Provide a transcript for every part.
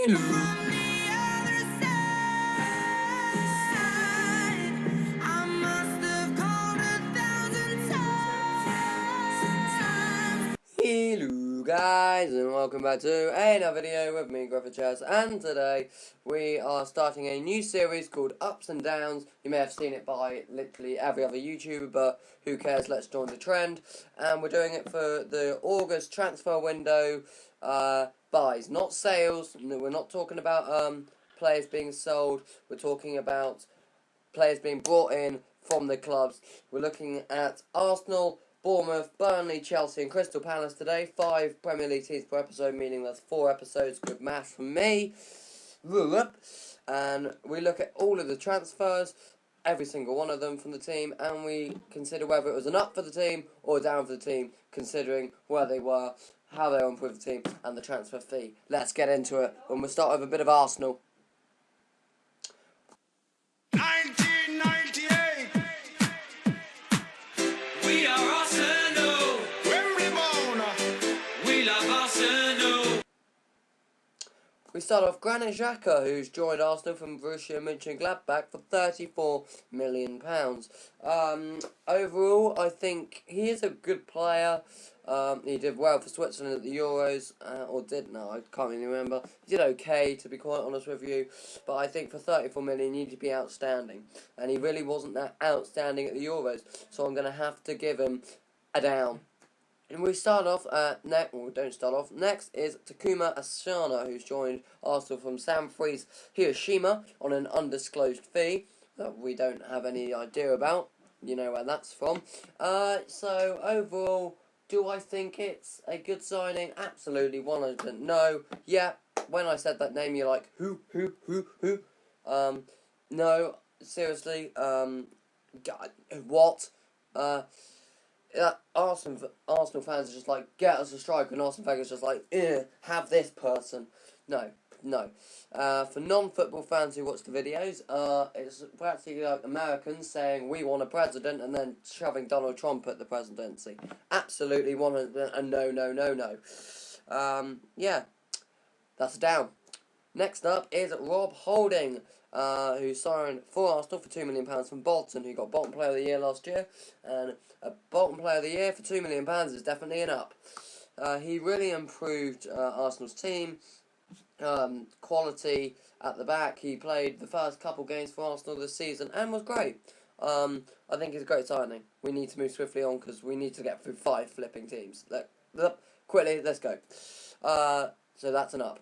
Hello guys, and welcome back to another video with me, Griffith Chess, and today we are starting a new series called Ups and Downs. You may have seen it by literally every other YouTuber, but who cares, let's join the trend. And we're doing it for the August transfer window buys, not sales. We're not talking about players being sold, we're talking about players being brought in from the clubs. We're looking at Arsenal, Bournemouth, Burnley, Chelsea and Crystal Palace today. 5 Premier League teams per episode, meaning that's 4 episodes. Good math from me. And we look at all of the transfers, every single one of them from the team, and we consider whether it was an up for the team or a down for the team, considering where they were, how they improved the team, and the transfer fee. Let's get into it, and we'll start with a bit of Arsenal. 1998. We are Arsenal. Wembley born. We love Arsenal. We start off Granit Xhaka, who's joined Arsenal from Borussia Mönchengladbach for £34 million. Overall, I think he is a good player. He did well for Switzerland at the Euros, I can't really remember. He did okay, to be quite honest with you, but I think for 34 million, he needed to be outstanding, and he really wasn't that outstanding at the Euros, so I'm going to have to give him a down. And we start off, next is Takuma Asano, who's joined Arsenal from Sanfrecce Hiroshima on an undisclosed fee that we don't have any idea about. You know where that's from. So overall, do I think it's a good signing? Absolutely, 100% no. Yeah, when I said that name, you're like, who? No, seriously, God, what? Arsenal fans are just like, get us a striker, and Arsenal fans are just like, have this person. No. For non-football fans who watch the videos, it's practically like Americans saying, we want a president, and then shoving Donald Trump at the presidency. Absolutely 100%, and no. Yeah, that's a down. Next up is Rob Holding, who signed for Arsenal for £2 million from Bolton, who got bottom player of the year last year, and a bottom player of the year for £2 million is definitely an up. He really improved Arsenal's team, quality at the back. He played the first couple games for Arsenal this season and was great. I think he's a great signing. We need to move swiftly on because we need to get through 5 flipping teams. Quickly, let's go. So that's an up.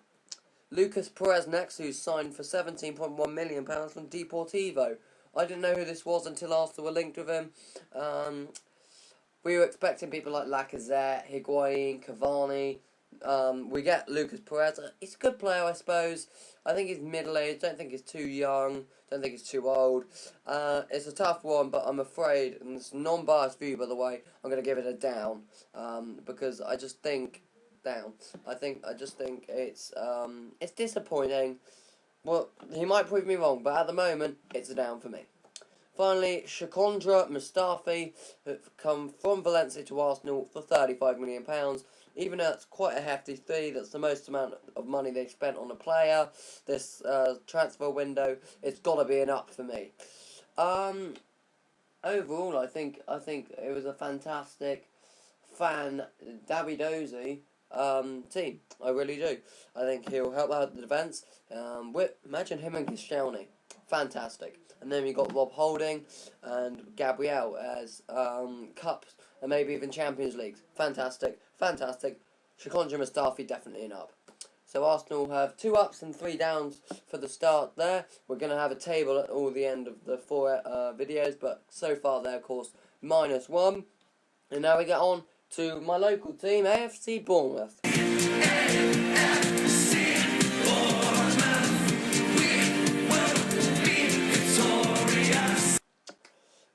Lucas Perez next, who's signed for £17.1 million from Deportivo. I didn't know who this was until Arsenal were linked with him. We were expecting people like Lacazette, Higuain, Cavani. We get Lucas Perez. He's a good player, I suppose. I think he's middle-aged. Don't think he's too young. Don't think he's too old. It's a tough one, but I'm afraid, and it's a non-biased view, by the way, I'm going to give it a down. Because I just think... I just think it's disappointing. Well, he might prove me wrong, but at the moment, it's a down for me. Finally, Shakondra Mustafi, who come from Valencia to Arsenal for £35 million. Even though it's quite a hefty fee, that's the most amount of money they've spent on a player this transfer window, it's got to be an up for me. Overall, I think it was a fantastic Davidozi team. I really do. I think he'll help out the defence. Imagine him and Koscielny. Fantastic. And then we got Rob Holding and Gabriel as Cups and maybe even Champions Leagues. Fantastic. Shakondra Mustafi definitely an up. So Arsenal have 2 ups and 3 downs for the start there. We're going to have a table at all the end of the 4 videos, but so far they're, of course, -1. And now we get on to my local team, AFC Bournemouth.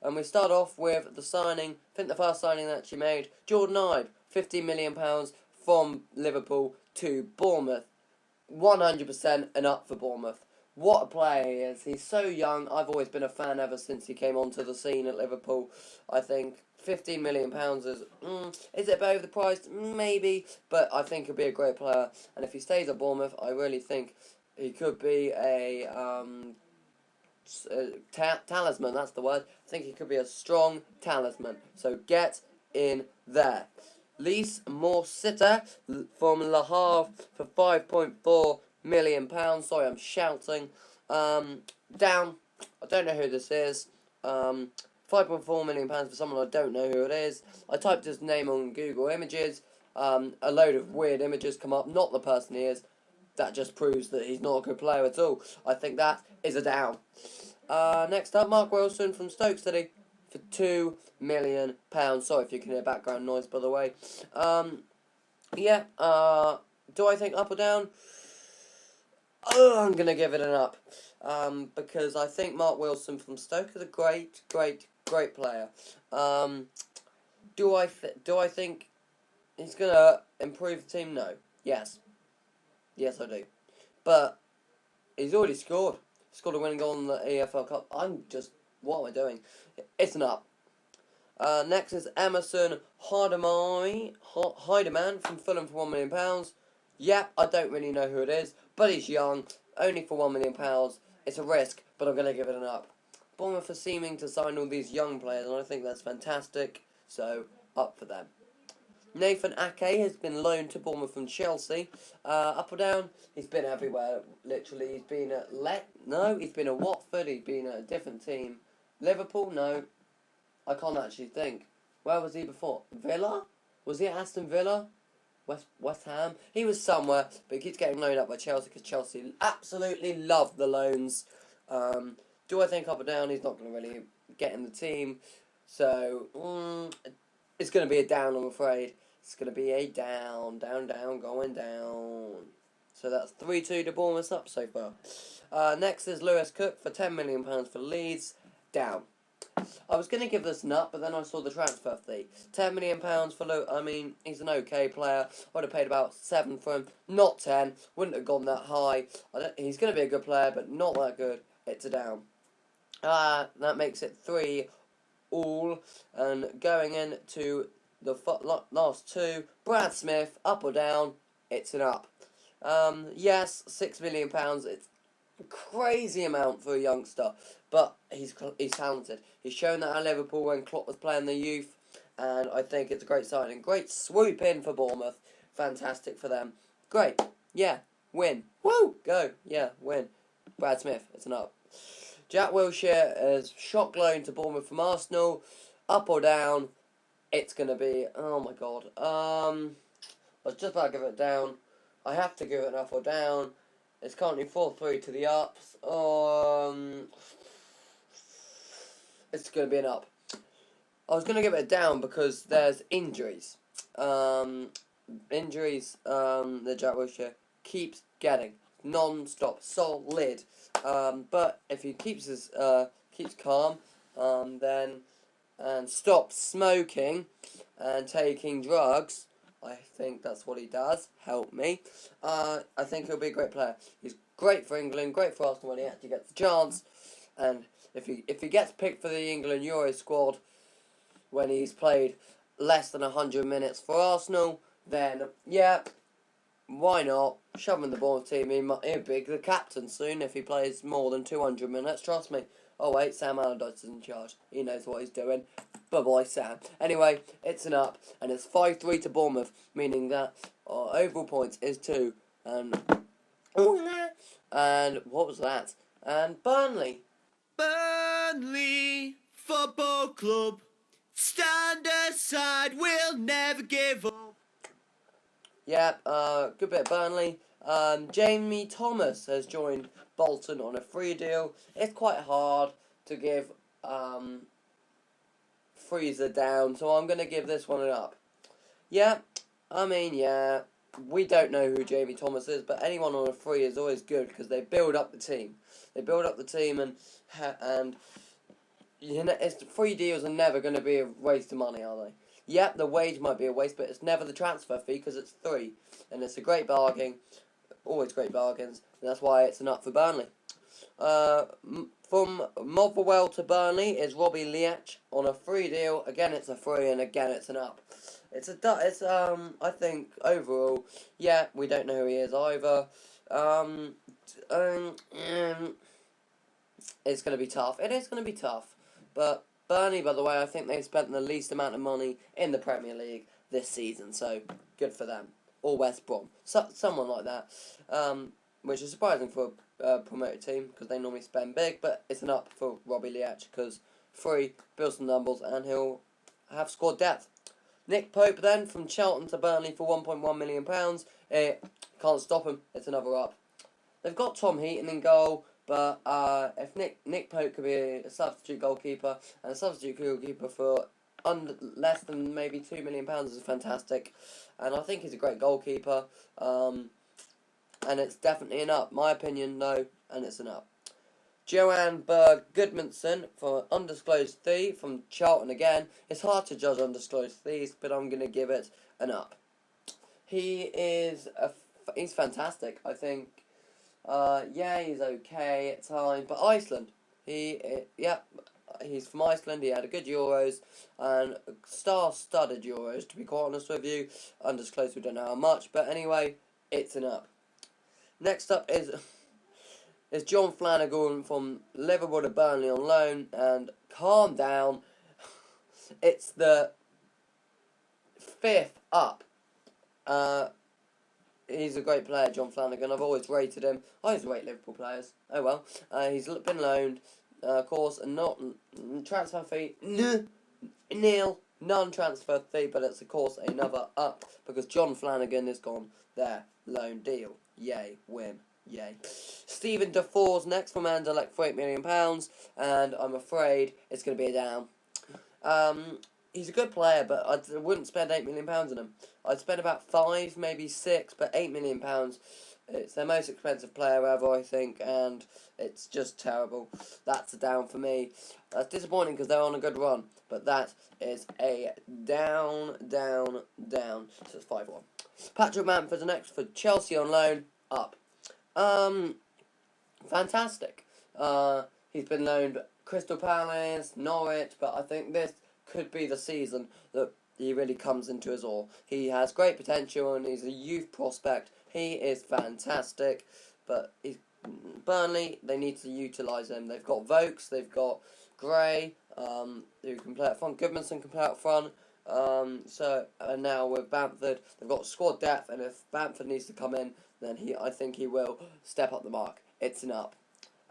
And we start off with the signing, I think the first signing that she made, Jordan Ibe, £15 million from Liverpool to Bournemouth. 100% an up for Bournemouth. What a player he is. He's so young. I've always been a fan ever since he came onto the scene at Liverpool. I think £15 million is it overpriced? Maybe, but I think he'll be a great player. And if he stays at Bournemouth, I really think he could be a talisman. That's the word. I think he could be a strong talisman. So get in there. Lys Morsita from Le Havre for £5.4 million. Sorry, I'm shouting. Down. I don't know who this is. £5.4 million for someone I don't know who it is. I typed his name on Google Images. A load of weird images come up. Not the person he is. That just proves that he's not a good player at all. I think that is a down. Next up, Mark Wilson from Stoke City for £2 million. Sorry if you can hear background noise, by the way. Do I think up or down? I'm going to give it an up. Because I think Mark Wilson from Stoke is a great player. Do I think he's going to improve the team? No. Yes, I do. But he's already scored. Scored a winning goal in the EFL Cup. What am I doing? It's an up. Next is Emerson Heidemann from Fulham for £1 million. Yeah, I don't really know who it is, but he's young, only for £1 million. It's a risk, but I'm going to give it an up. Bournemouth are seeming to sign all these young players, and I think that's fantastic, so up for them. Nathan Ake has been loaned to Bournemouth from Chelsea. Up or down? He's been everywhere, literally. He's been at he's been at Watford, he's been at a different team. Liverpool? No. I can't actually think. Where was he before? Villa? Was he at Aston Villa? West Ham? He was somewhere, but he keeps getting loaned up by Chelsea because Chelsea absolutely love the loans. Do I think up or down? He's not going to really get in the team. So, it's going to be a down, I'm afraid. It's going to be a down, going down. So that's 3-2 to Bournemouth up so far. Next is Lewis Cook for £10 million for Leeds. Down. I was going to give this an up, but then I saw the transfer fee. £10 million for he's an okay player. I would have paid about 7 for him. Not 10. Wouldn't have gone that high. He's going to be a good player, but not that good. It's a down. That makes it 3 all. And going into the last two, Brad Smith, up or down? It's an up. Yes, £6 million. It's a crazy amount for a youngster, but he's talented. He's shown that at Liverpool when Klopp was playing the youth, and I think it's a great signing. Great swoop in for Bournemouth. Fantastic for them. Great. Yeah. Win. Woo! Go. Yeah. Win. Brad Smith. It's an up. Jack Wilshere is shock loan to Bournemouth from Arsenal. Up or down? It's going to be... Oh, my God. I was just about to give it down. I have to give it an up or down. It's currently 4-3 to the ups. It's going to be an up. I was going to give it a down because there's injuries. That Jack Wilshere keeps getting. Non-stop. Solid. But if he keeps calm, and stops smoking and taking drugs, I think that's what he does. Help me. I think he'll be a great player. He's great for England, great for Arsenal when he actually gets the chance. And if he gets picked for the England Euro squad when he's played less than 100 minutes for Arsenal, then yeah, why not? Shove him in the Bournemouth team. He'll be the captain soon if he plays more than 200 minutes. Trust me. Oh wait, Sam Allardyce is in charge. He knows what he's doing. Bye-bye, Sam. Anyway, it's an up, and it's 5-3 to Bournemouth, meaning that our overall points is 2. And what was that? And Burnley. Burnley Football Club. Stand aside, we'll never give up. Yeah, good bit of Burnley. Jamie Thomas has joined Bolton on a free deal. It's quite hard to give Freezer down, so I'm going to give this one an up. Yeah, we don't know who Jamie Thomas is, but anyone on a free is always good because they build up the team. And free deals are never going to be a waste of money, are they? Yep, the wage might be a waste, but it's never the transfer fee because it's 3. And it's a great bargain. Always great bargains. And that's why it's an up for Burnley. From Motherwell to Burnley is Robbie Liach on a free deal. Again, it's a free, and again, it's an up. I think overall, yeah, we don't know who he is either. Um, um, um, it's going to be tough. It is going to be tough. But Burnley, by the way, I think they've spent the least amount of money in the Premier League this season, so good for them. Or West Brom. Someone like that. Which is surprising for a promoted team, because they normally spend big, but it's an up for Robbie Liach, because free, builds some numbers, and he'll have squad depth. Nick Pope then, from Charlton to Burnley for £1.1 million. Can't stop him. It's another up. They've got Tom Heaton in goal, but if Nick Pope could be a substitute goalkeeper, and a substitute goalkeeper for less than maybe £2 million is fantastic. And I think he's a great goalkeeper. And it's definitely an up. My opinion, no, and it's an up. Johan Berg Goodmanson for undisclosed fee from Charlton again. It's hard to judge undisclosed fees, but I'm going to give it an up. He's fantastic, I think. He's okay at times, but Iceland. He's from Iceland. He had a good Euros and star-studded Euros. To be quite honest with you, undisclosed. We don't know how much, but anyway, it's an up. Next up is John Flanagan from Liverpool to Burnley on loan, and calm down. It's the 5th up. He's a great player, John Flanagan. I've always rated him. I always rate Liverpool players. Oh well. He's been loaned, of course, and not transfer fee. Nil. Non-transfer fee, but it's of course another up because John Flanagan is gone there. Loan deal. Yay. Win. Yay. Stephen Defore's next from Anderlecht for £8 million, and I'm afraid it's going to be a down. He's a good player, but I wouldn't spend £8 million on him. I'd spend about 5, maybe 6, but £8 million, it's their most expensive player ever, I think, and it's just terrible. That's a down for me. That's disappointing because they're on a good run, but that is a down. So it's 5-1. Patrick Bamford's next for Chelsea on loan, up. Fantastic. He's been loaned Crystal Palace, Norwich, but I think this could be the season that he really comes into his all. He has great potential and he's a youth prospect. He is fantastic, but Burnley, they need to utilise him. They've got Vokes, they've got Gray, who can play up front. Goodmanson can play up front. And now with Bamford, they've got squad depth, and if Bamford needs to come in, then I think he will step up the mark. It's an up.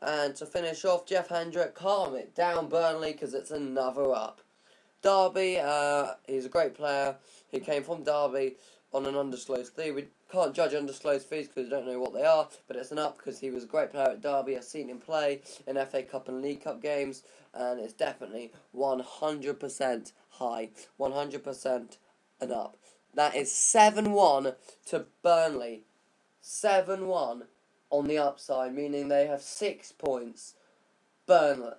And to finish off, Jeff Hendrick, calm it down, Burnley, because it's another up. Derby, he's a great player. He came from Derby on an undisclosed fee. We can't judge undisclosed fees because we don't know what they are, but it's an up because he was a great player at Derby. I've seen him play in FA Cup and League Cup games, and it's definitely 100% high. 100% an up. That is 7-1 to Burnley. 7-1 on the upside, meaning they have 6 points. Burnley.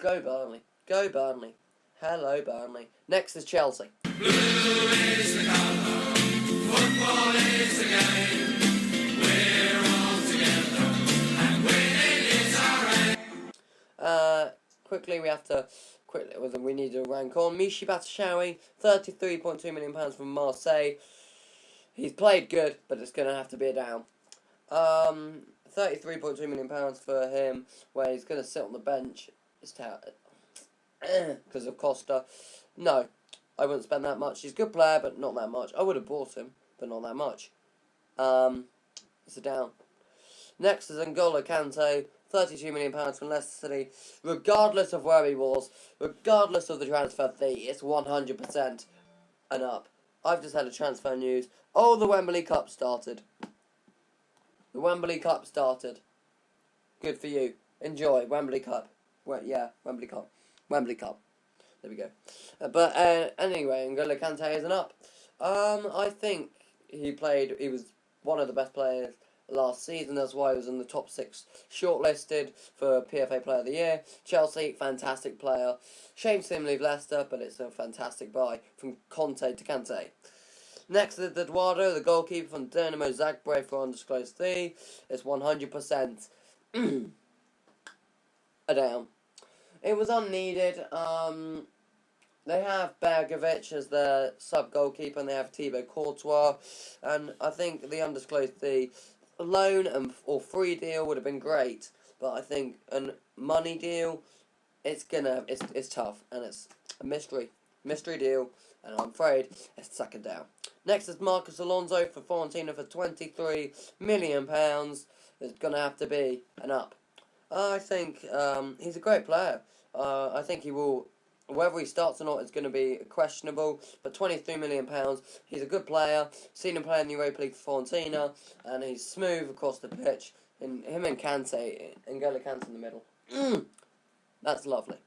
Go Burnley. Go Burnley. Hello, Burnley. Next is Chelsea. Blue is the colour, football is the game. We're all together, and winning is our aim. Quickly, we need to rank on. Michy Batshuayi, £33.2 million from Marseille. He's played good, but it's going to have to be a down. £33.2 million for him, where he's going to sit on the bench. It's terrible. Because of Costa. No, I wouldn't spend that much. He's a good player, but not that much. I would have bought him, but not that much. It's a down. Next is N'Golo Kante, £32 million from Leicester City. Regardless of where he was, regardless of the transfer fee, it's 100% an up. I've just had a transfer news. Oh, the Wembley Cup started. The Wembley Cup started. Good for you. Enjoy Wembley Cup. Wembley Cup. Wembley Cup. There we go. Anyway, N'Golo Kante is an up. I think he was one of the best players last season. That's why he was in the top 6 shortlisted for PFA Player of the Year. Chelsea, fantastic player. Shame to see him leave Leicester, but it's a fantastic buy from Conte to Kante. Next is Eduardo, the goalkeeper from Dinamo Zagreb for undisclosed fee. It's 100%. a down. It was unneeded. They have Bergovic as their sub-goalkeeper, and they have Thibaut Courtois, and I think the undisclosed the loan or free deal would have been great, but I think a money deal, it's tough, and it's a mystery deal, and I'm afraid it's second down. Next is Marcus Alonso for Fiorentina for £23 million. It's gonna have to be an up. I think he's a great player. I think he will. Whether he starts or not is going to be questionable, but £23 million, he's a good player. Seen him play in the Europa League for Fiorentina, and he's smooth across the pitch. And him and Kante, N'Golo Kante in the middle. That's lovely.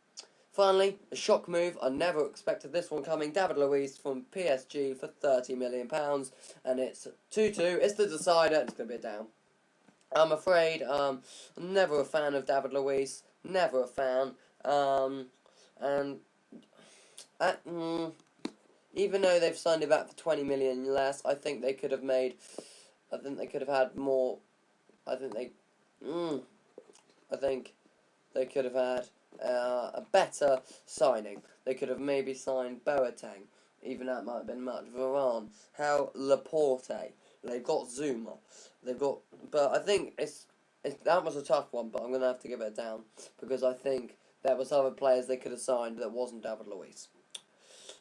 Finally, a shock move. I never expected this one coming. David Luiz from PSG for £30 million, and it's 2-2. It's the decider. It's going to be a down. I'm afraid. I'm never a fan of David Luiz. Never a fan. And even though they've signed him back for 20 million less, I think they could have had more. I think they could have had a better signing. They could have maybe signed Boateng. Even that might have been much. Varane, Laporte. They've got Zuma. But I think that was a tough one. But I'm gonna have to give it a down because I think there was other players they could have signed that wasn't David Luiz.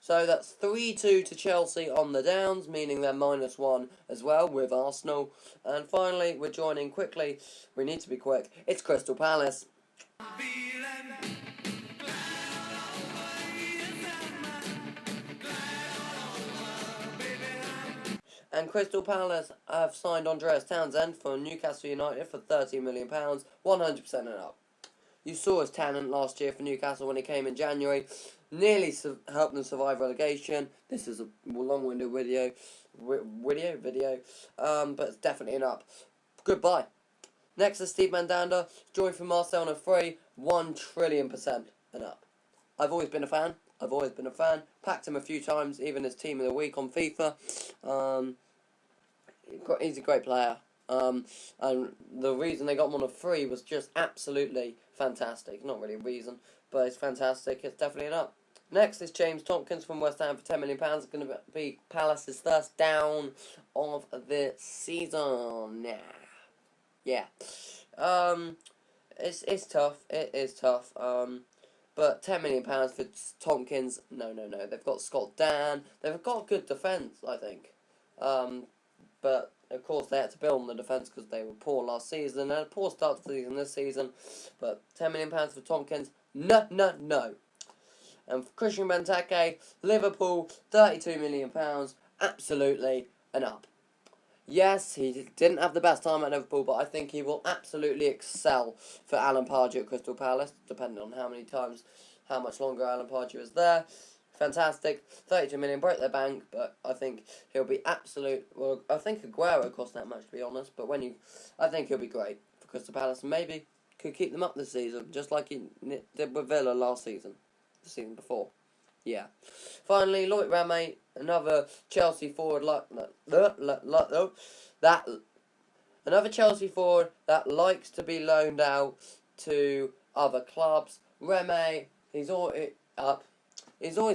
So that's 3-2 to Chelsea on the downs, meaning they're -1 as well with Arsenal. And finally, we're joining quickly. We need to be quick. It's Crystal Palace. And Crystal Palace have signed Andreas Townsend for Newcastle United for £30 million, 100% and up. You saw his talent last year for Newcastle when he came in January. Nearly helped them survive relegation. This is a long-winded video. But it's definitely an up. Goodbye. Next is Steve Mandanda. Joined from Marseille on a free. 1,000,000,000% and up. I've always been a fan. Packed him a few times, even as Team of the Week on FIFA. He's a great player. And the reason they got him on a free was just absolutely fantastic. Not really a reason, but it's fantastic. It's definitely an up. Next is James Tompkins from West Ham for £10 million. It's going to be Palace's first down of the season. Yeah. It's tough. It is tough. But £10 million for Tompkins, no. They've got Scott Dan. They've got good defence, I think. But of course they had to build on the defence because they were poor last season. And a poor start to the season this season. But £10 million for Tompkins, no. And for Christian Benteke, Liverpool, £32 million, absolutely an up. Yes, he didn't have the best time at Liverpool, but I think he will absolutely excel for Alan Pardew at Crystal Palace, depending on how much longer Alan Pardew is there. Fantastic. 32 million, broke their bank, but I think he'll be absolute. Well, I think Aguero cost that much, to be honest, but I think he'll be great for Crystal Palace, and maybe could keep them up this season, just like he did with Villa last season, the season before. Yeah. Finally, Loic Rame, another Chelsea forward another Chelsea forward that likes to be loaned out to other clubs. Rame, he's always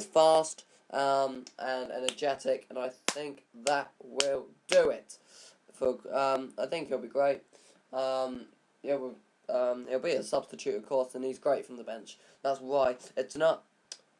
fast and energetic, and I think that will do it. I think he'll be great. He'll be a substitute, of course, and he's great from the bench. That's why it's an up.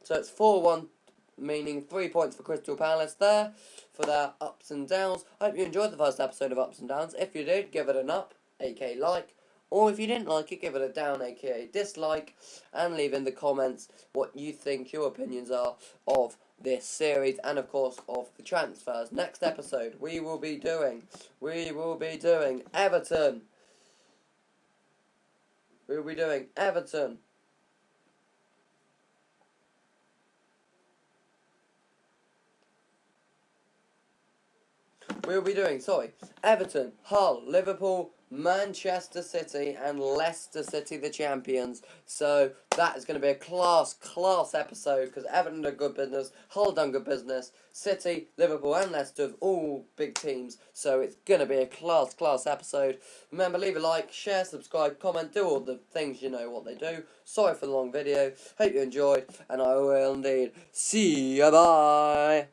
So it's 4-1, meaning 3 points for Crystal Palace there for their ups and downs. I hope you enjoyed the first episode of Ups and Downs. If you did, give it an up, aka like. Or if you didn't like it, give it a down, aka dislike. And leave in the comments what you think your opinions are of this series. And of course, of the transfers. Next episode, we will be doing Everton. We'll be doing Everton. Everton, Hull, Liverpool, Manchester City and Leicester City, the champions. So that is going to be a class episode because Everton done good business, Hull done good business, City, Liverpool and Leicester have all big teams. So it's going to be a class episode. Remember, leave a like, share, subscribe, comment, do all the things you know what they do. Sorry for the long video. Hope you enjoyed, and I will indeed see you. Bye.